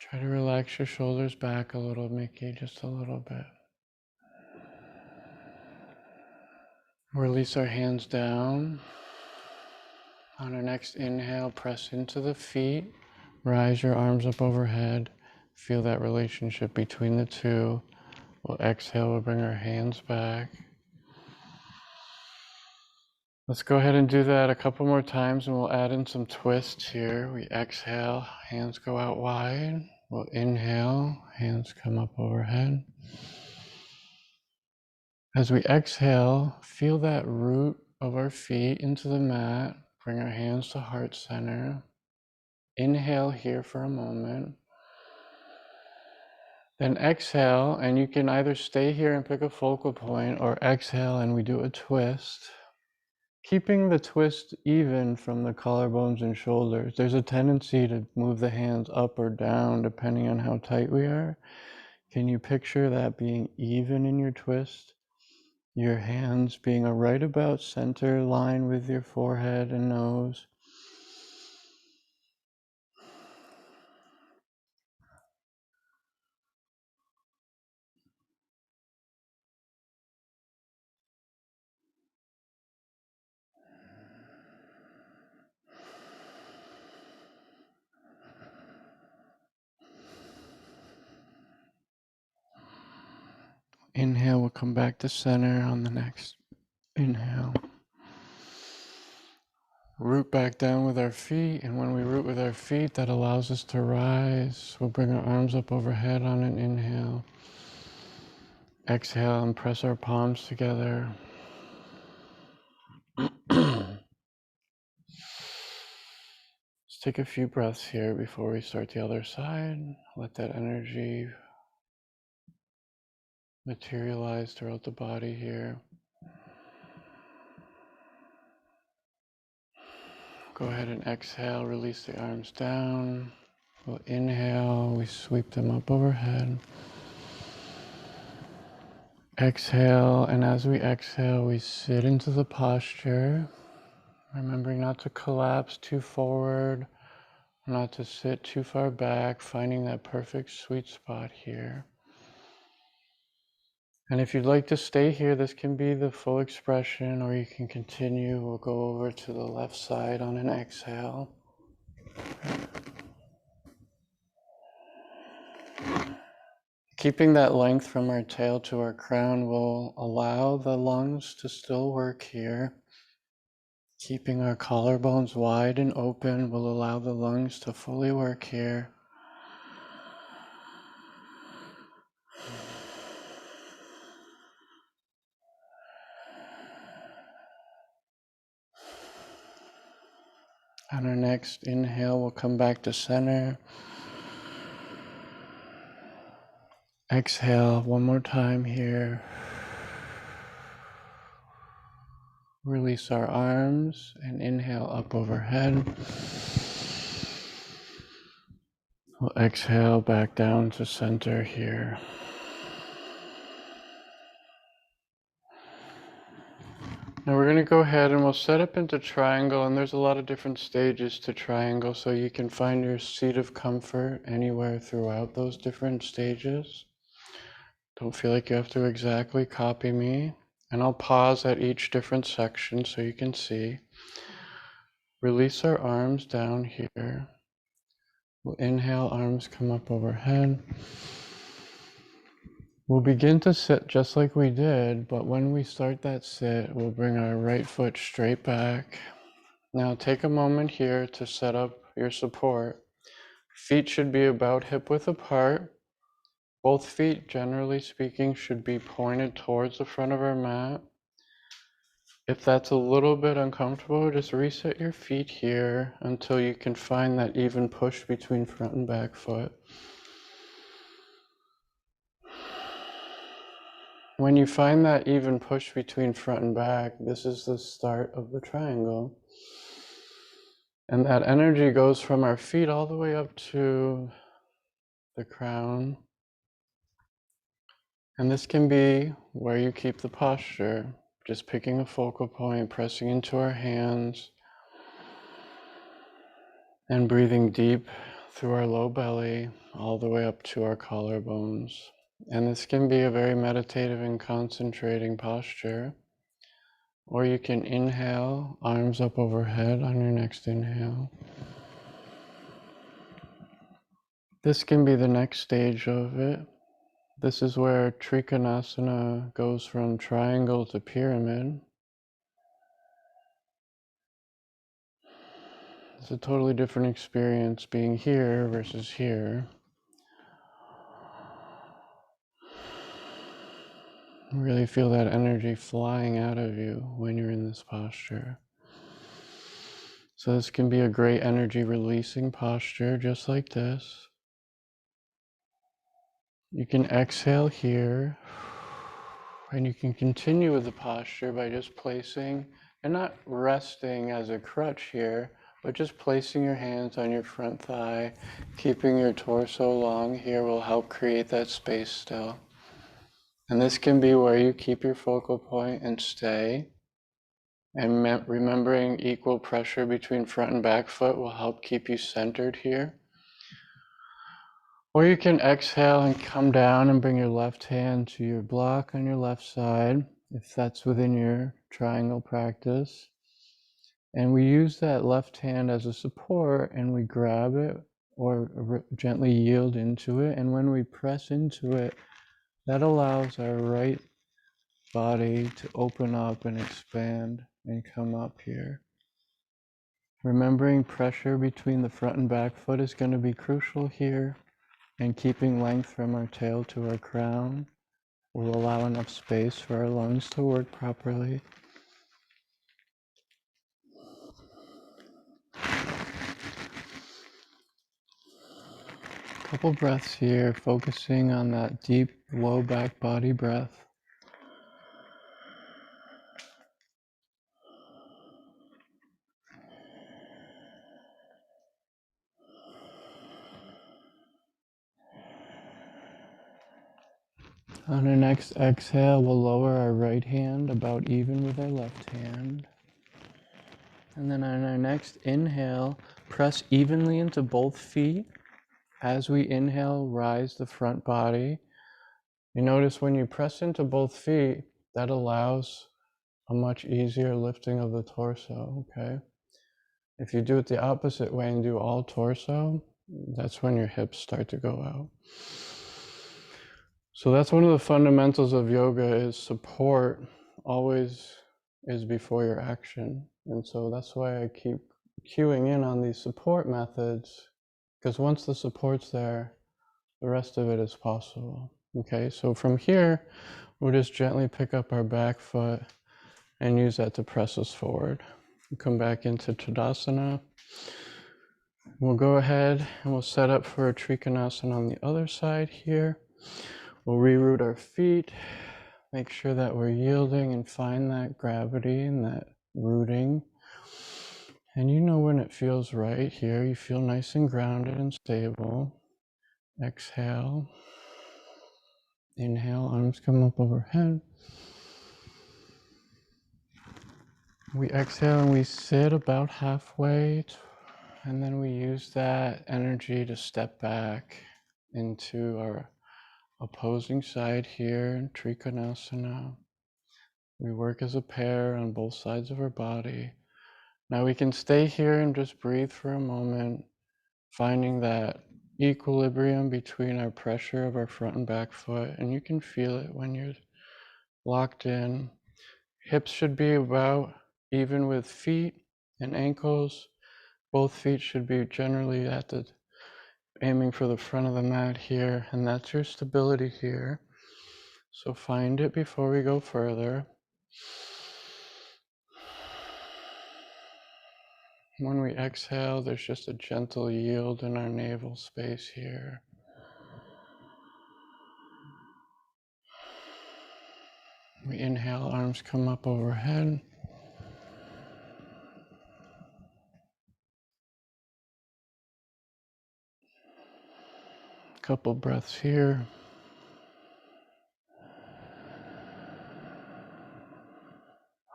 Try to relax your shoulders back a little, Mickey, just a little bit. Release our hands down. On our next inhale, press into the feet. Rise your arms up overhead. Feel that relationship between the two. We'll exhale, we'll bring our hands back. Let's go ahead and do that a couple more times and we'll add in some twists here. We exhale, hands go out wide. We'll inhale, hands come up overhead. As we exhale, feel that root of our feet into the mat. Bring our hands to heart center. Inhale here for a moment. Then exhale, and you can either stay here and pick a focal point, or exhale and we do a twist. Keeping the twist even from the collarbones and shoulders. There's a tendency to move the hands up or down depending on how tight we are. Can you picture that being even in your twist? Your hands being a right about center line with your forehead and nose. Inhale, we'll come back to center on the next inhale. Root back down with our feet, and when we root with our feet, that allows us to rise. We'll bring our arms up overhead on an inhale. Exhale and press our palms together. Let's take a few breaths here before we start the other side. Let that energy materialize throughout the body here. Go ahead and exhale, release the arms down. We'll inhale, we sweep them up overhead. Exhale, and as we exhale, we sit into the posture, remembering not to collapse too forward, not to sit too far back, finding that perfect sweet spot here. And if you'd like to stay here, this can be the full expression, or you can continue. We'll go over to the left side on an exhale. Keeping that length from our tail to our crown will allow the lungs to still work here. Keeping our collarbones wide and open will allow the lungs to fully work here. On our next inhale, we'll come back to center. Exhale one more time here. Release our arms and inhale up overhead. We'll exhale back down to center here. Now we're going to go ahead and we'll set up into triangle, and there's a lot of different stages to triangle, so you can find your seat of comfort anywhere throughout those different stages. Don't feel like you have to exactly copy me, and I'll pause at each different section so you can see. Release our arms down here. We'll inhale, arms come up overhead. We'll begin to sit just like we did, but when we start that sit, we'll bring our right foot straight back. Now take a moment here to set up your support. Feet should be about hip width apart. Both feet, generally speaking, should be pointed towards the front of our mat. If that's a little bit uncomfortable, just reset your feet here until you can find that even push between front and back foot. When you find that even push between front and back, this is the start of the triangle. And that energy goes from our feet all the way up to the crown. And this can be where you keep the posture, just picking a focal point, pressing into our hands, and breathing deep through our low belly, all the way up to our collarbones. And this can be a very meditative and concentrating posture. Or you can inhale, arms up overhead on your next inhale. This can be the next stage of it. This is where Trikonasana goes from triangle to pyramid. It's a totally different experience being here versus here. Really feel that energy flying out of you when you're in this posture. So this can be a great energy releasing posture, just like this. You can exhale here, and you can continue with the posture by just placing, and not resting as a crutch here, but just placing your hands on your front thigh, keeping your torso long here will help create that space still. And this can be where you keep your focal point and stay. And remembering equal pressure between front and back foot will help keep you centered here. Or you can exhale and come down and bring your left hand to your block on your left side, if that's within your triangle practice. And we use that left hand as a support, and we grab it or gently yield into it. And when we press into it, that allows our right body to open up and expand and come up here. Remembering pressure between the front and back foot is going to be crucial here, and keeping length from our tail to our crown will allow enough space for our lungs to work properly. Couple breaths here, focusing on that deep low back body breath. On our next exhale, we'll lower our right hand about even with our left hand. And then on our next inhale, press evenly into both feet. As we inhale, rise the front body. You notice when you press into both feet, that allows a much easier lifting of the torso, okay? If you do it the opposite way and do all torso, that's when your hips start to go out. So that's one of the fundamentals of yoga, is support always is before your action. And so that's why I keep cueing in on these support methods, because once the support's there, the rest of it is possible. Okay, so from here, we'll just gently pick up our back foot and use that to press us forward. We'll come back into Tadasana. We'll go ahead and we'll set up for a Trikonasana on the other side here. We'll reroot our feet, make sure that we're yielding and find that gravity and that rooting. And you know when it feels right here, you feel nice and grounded and stable. Exhale. Inhale, arms come up overhead. We exhale and we sit about halfway, and then we use that energy to step back into our opposing side here in Trikonasana. We work as a pair on both sides of our body. Now we can stay here and just breathe for a moment, finding that equilibrium between our pressure of our front and back foot, and you can feel it when you're locked in. Hips should be about even with feet and ankles. Both feet should be generally aiming for the front of the mat here, and that's your stability here. So find it before we go further. When we exhale, there's just a gentle yield in our navel space here. We inhale, arms come up overhead. Couple breaths here.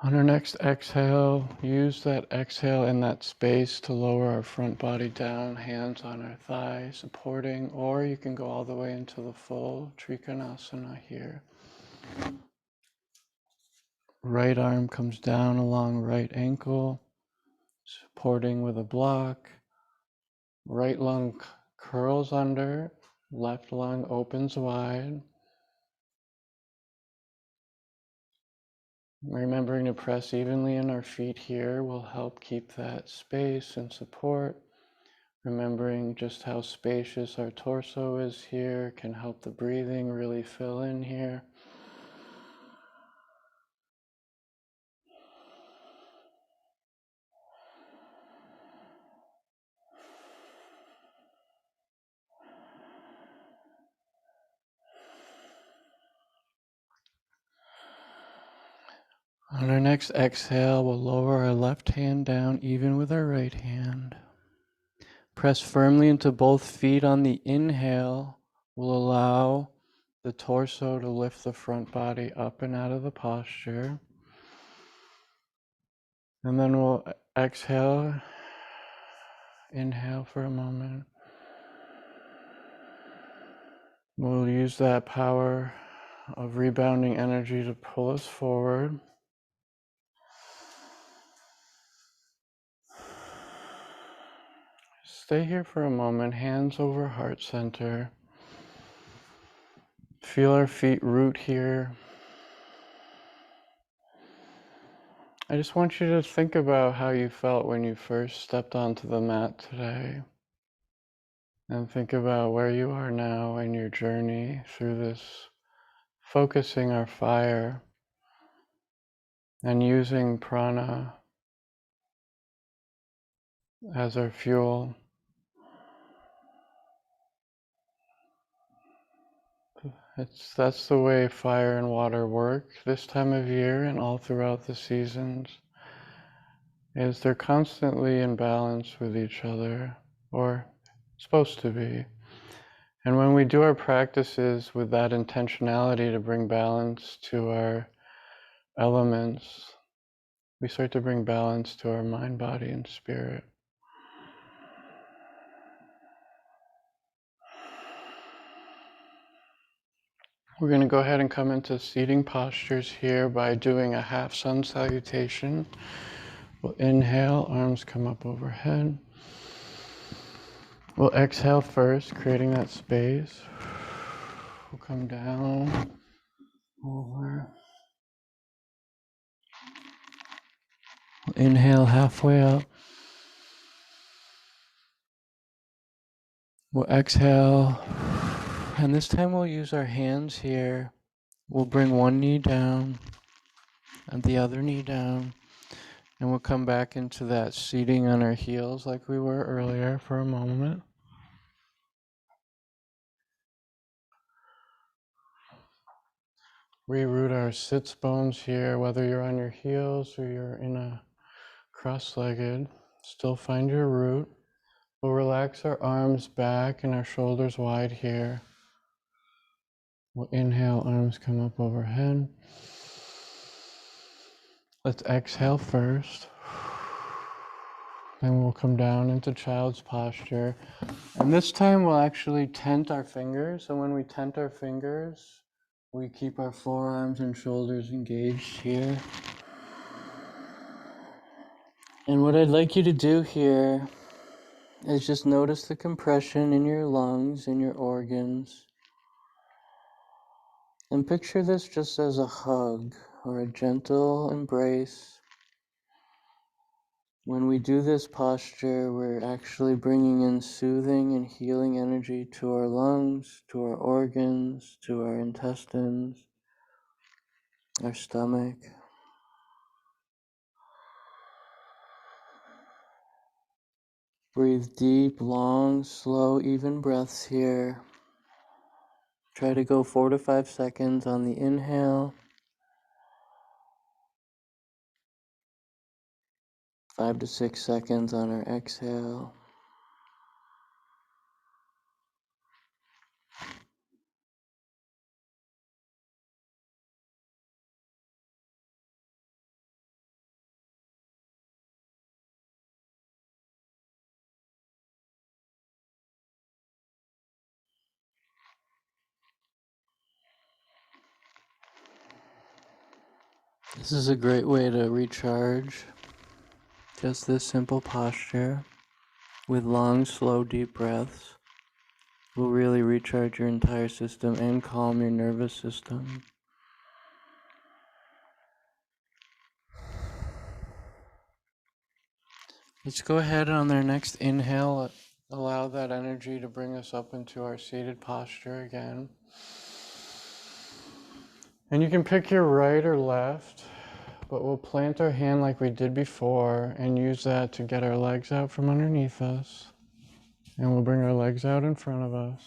On our next exhale, use that exhale in that space to lower our front body down, hands on our thighs, supporting, or you can go all the way into the full Trikonasana here. Right arm comes down along right ankle, supporting with a block. Right lung curls under, left lung opens wide. Remembering to press evenly in our feet here will help keep that space and support. Remembering just how spacious our torso is here can help the breathing really fill in here. On our next exhale, we'll lower our left hand down even with our right hand. Press firmly into both feet on the inhale. We'll allow the torso to lift the front body up and out of the posture. And then we'll exhale, inhale for a moment. We'll use that power of rebounding energy to pull us forward. Stay here for a moment, hands over heart center. Feel our feet root here. I just want you to think about how you felt when you first stepped onto the mat today. And think about where you are now in your journey through this, focusing our fire and using prana as our fuel. That's the way fire and water work this time of year and all throughout the seasons, is they're constantly in balance with each other, or supposed to be. And when we do our practices with that intentionality to bring balance to our elements, we start to bring balance to our mind, body, and spirit. We're going to go ahead and come into seating postures here by doing a half sun salutation. We'll inhale, arms come up overhead. We'll exhale first, creating that space. We'll come down, over. We'll inhale halfway up. We'll exhale, and this time we'll use our hands here. We'll bring one knee down and the other knee down, and we'll come back into that seating on our heels like we were earlier for a moment. Reroot our sits bones here, whether you're on your heels or you're in a cross-legged, still find your root. We'll relax our arms back and our shoulders wide here. We'll inhale, arms come up overhead. Let's exhale first. Then we'll come down into child's posture. And this time we'll actually tent our fingers. So when we tent our fingers, we keep our forearms and shoulders engaged here. And what I'd like you to do here is just notice the compression in your lungs, in your organs. And picture this just as a hug or a gentle embrace. When we do this posture, we're actually bringing in soothing and healing energy to our lungs, to our organs, to our intestines, our stomach. Breathe deep, long, slow, even breaths here. Try to go 4 to 5 seconds on the inhale, 5 to 6 seconds on our exhale. This is a great way to recharge. Just this simple posture with long, slow, deep breaths will really recharge your entire system and calm your nervous system. Let's go ahead on our next inhale. Allow that energy to bring us up into our seated posture again. And you can pick your right or left, but we'll plant our hand like we did before and use that to get our legs out from underneath us. And we'll bring our legs out in front of us.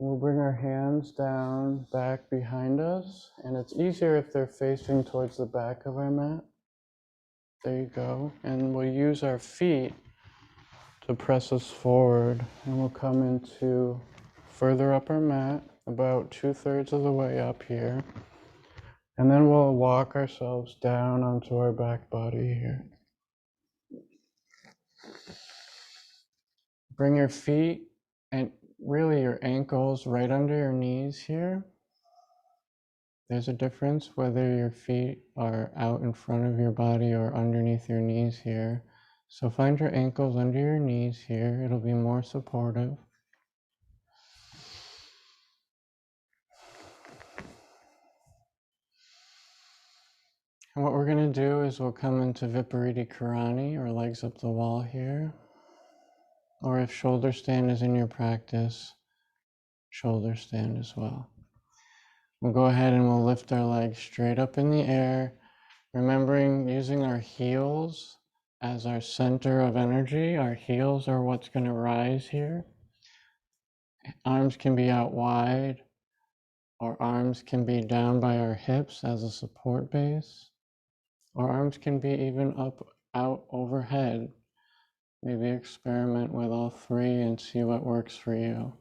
We'll bring our hands down back behind us, and it's easier if they're facing towards the back of our mat. There you go. And we'll use our feet to press us forward, and we'll come into further up our mat, about 2/3 of the way up here. And then we'll walk ourselves down onto our back body here. Bring your feet and really your ankles right under your knees here. There's a difference whether your feet are out in front of your body or underneath your knees here. So find your ankles under your knees here. It'll be more supportive. And what we're going to do is we'll come into Viparita Karani, or legs up the wall here. Or if shoulder stand is in your practice, shoulder stand as well. We'll go ahead and we'll lift our legs straight up in the air, remembering using our heels as our center of energy. Our heels are what's going to rise here. Arms can be out wide, or arms can be down by our hips as a support base, or arms can be even up, out overhead. Maybe experiment with all three and see what works for you.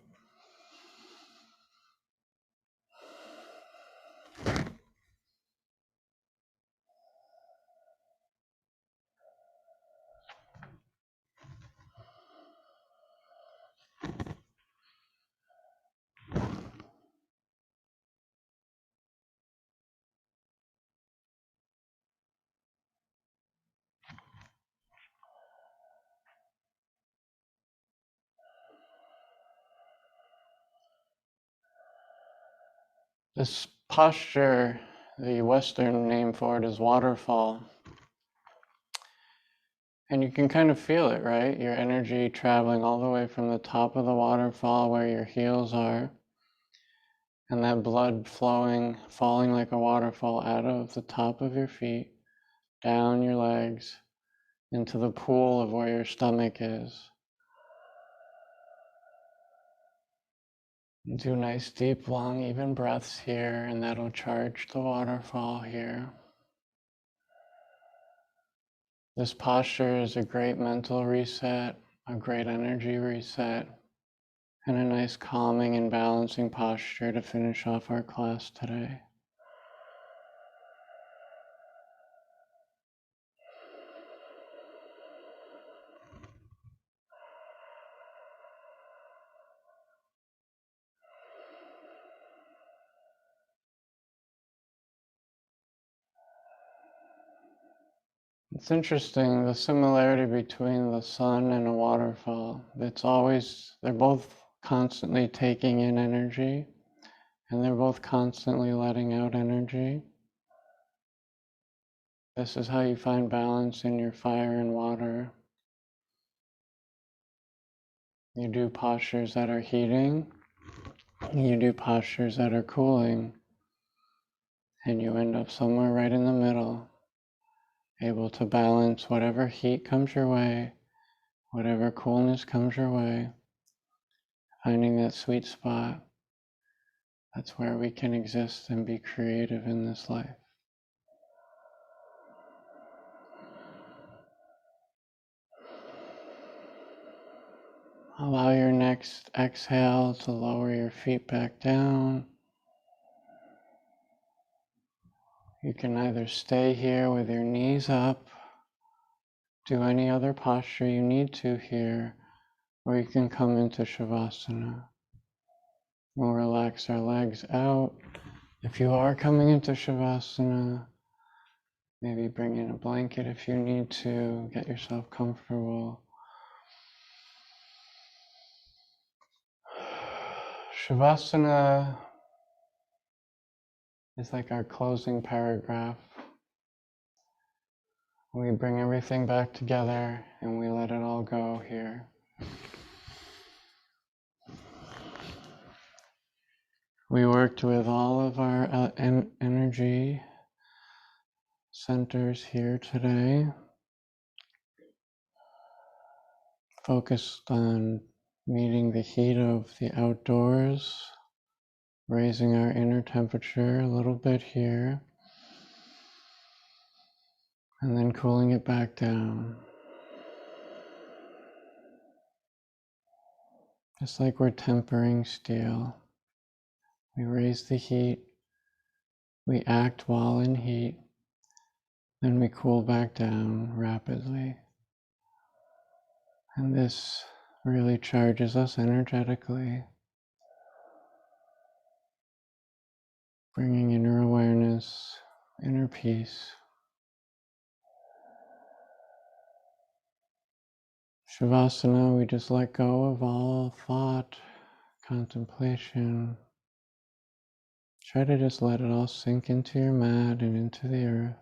This posture, the Western name for it is waterfall. And you can kind of feel it, right? Your energy traveling all the way from the top of the waterfall where your heels are, and that blood flowing, falling like a waterfall out of the top of your feet, down your legs, into the pool of where your stomach is. Do nice, deep, long, even breaths here, and that'll charge the waterfall here. This posture is a great mental reset, a great energy reset, and a nice calming and balancing posture to finish off our class today. It's interesting, the similarity between the sun and a waterfall. They're both constantly taking in energy, and they're both constantly letting out energy. This is how you find balance in your fire and water. You do postures that are heating, you do postures that are cooling, and you end up somewhere right in the middle, able to balance whatever heat comes your way, whatever coolness comes your way, finding that sweet spot. That's where we can exist and be creative in this life. Allow your next exhale to lower your feet back down. You can either stay here with your knees up, do any other posture you need to here, or you can come into Shavasana. We'll relax our legs out. If you are coming into Shavasana, maybe bring in a blanket if you need to, get yourself comfortable. Shavasana is like our closing paragraph. We bring everything back together and we let it all go here. We worked with all of our energy centers here today, focused on meeting the heat of the outdoors, raising our inner temperature a little bit here, and then cooling it back down. Just like we're tempering steel. We raise the heat, we act while in heat, then we cool back down rapidly. And this really charges us energetically, bringing inner awareness, inner peace. Shavasana, we just let go of all thought, contemplation. Try to just let it all sink into your mat and into the earth.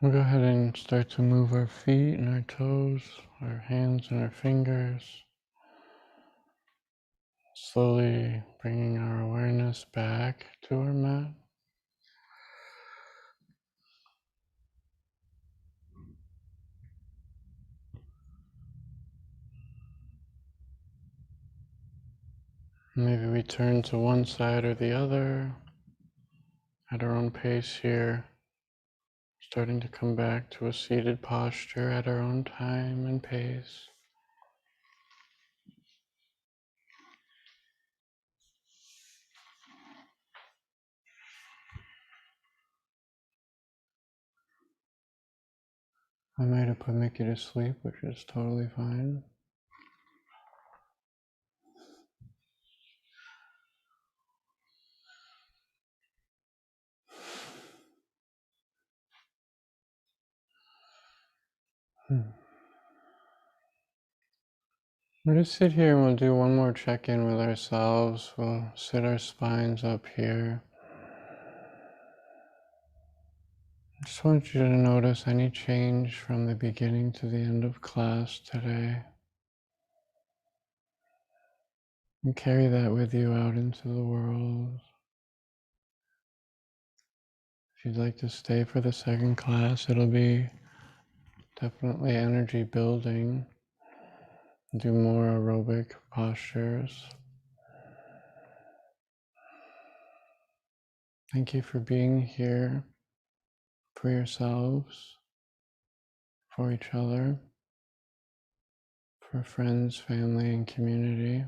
We'll go ahead and start to move our feet and our toes, our hands and our fingers. Slowly bringing our awareness back to our mat. Maybe we turn to one side or the other at our own pace here. Starting to come back to a seated posture at our own time and pace. I might have put Mickey to sleep, which is totally fine. We'll just sit here and we'll do one more check-in with ourselves. We'll sit our spines up here. I just want you to notice any change from the beginning to the end of class today. And carry that with you out into the world. If you'd like to stay for the second class, it'll be definitely energy building. Do more aerobic postures. Thank you for being here for yourselves, for each other, for friends, family, and community.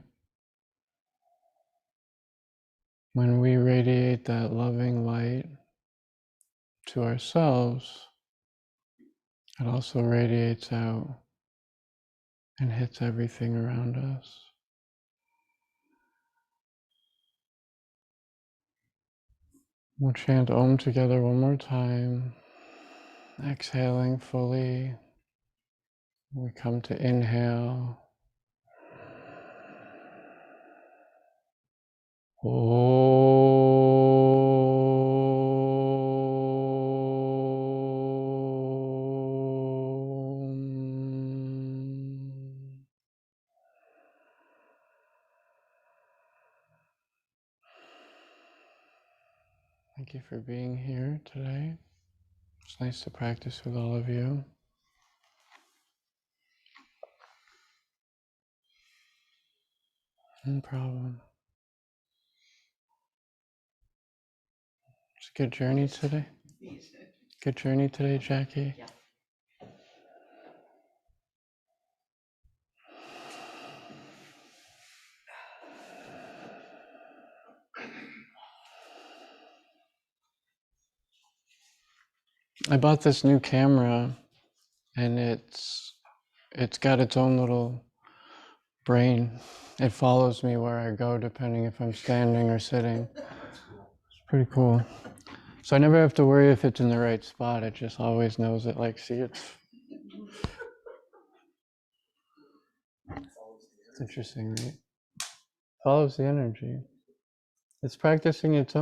When we radiate that loving light to ourselves, it also radiates out and hits everything around us. We'll chant Om together one more time. Exhaling fully. We come to inhale. Thank you for being here today. It's nice to practice with all of you. No problem. It's a good journey today. Good journey today, Jackie. Yeah. I bought this new camera and it's got its own little brain. It follows me where I go depending if I'm standing or sitting. It's pretty cool. So I never have to worry if it's in the right spot. It just always knows it. Like, see, it's interesting, right? Follows the energy. It's practicing its own.